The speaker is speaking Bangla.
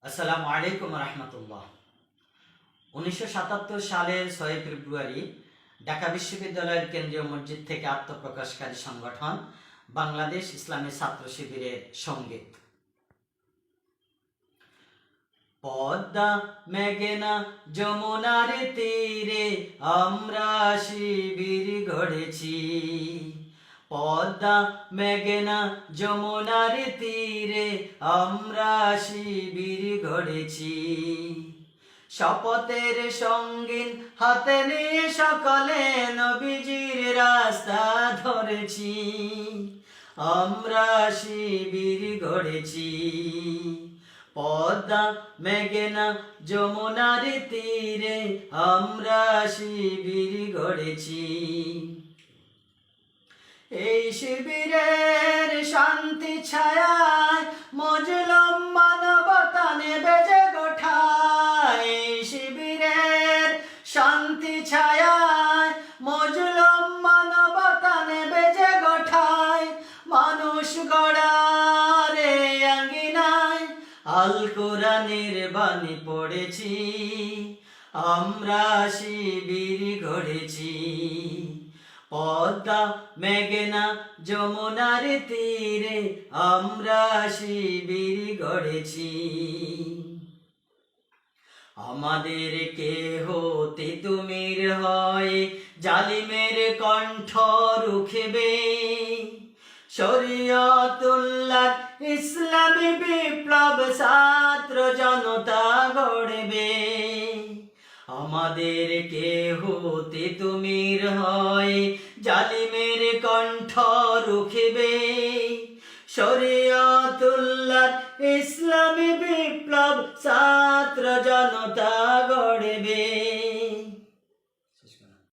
আসসালামু আলাইকুম রহমতুল্লাহ। 1977 সালের 6 ফেব্রুয়ারি ঢাকা বিশ্ববিদ্যালয়ের কেন্দ্রীয় মসজিদ থেকে আত্মপ্রকাশকারী সংগঠন বাংলাদেশ ইসলামী ছাত্র শিবিরের সঙ্গীত। পদ্মা মেঘনা যমুনার তীরে আমরা শিবির গড়েছি। পদ্মা মেঘনা যমুনার তীরে আমরা শিবির গড়েছি। শপথের সঙ্গীন হাতে নিয়ে সকলে নবীজির রাস্তা ধরেছি। আমরা শিবির গড়েছি। পদ্মা মেঘনা যমুনার তীরে আমরা শিবির গড়েছি। এই শিবিরের শান্তি ছায়ায় মজলুম মানবতা নেবে যে গোঠায়। এই শিবিরের শান্তি ছায়ায় মজলুম মানবতা নেবে যে গোঠায়। মানুষ গড়ার এই আঙ্গিনায় আল কোরআনের বাণী পড়েছি। আমরা শিবির গড়েছি। পদ্মা মেঘনা যমুনার তীরে আমরা শিবির গড়েছি। আমাদের কেহ তিতুমির হয় জালিমের কণ্ঠ রুখবে। শরীয়তুল্লাহ ইসলামী বিপ্লব ছাত্র জনতা গড়বে। আমাদের কেহ তিতুমির হয় জালিমের কণ্ঠ রুখবে। শরীয়তুল্লাহ ইসলামী বিপ্লব ছাত্র জনতা গড়বে।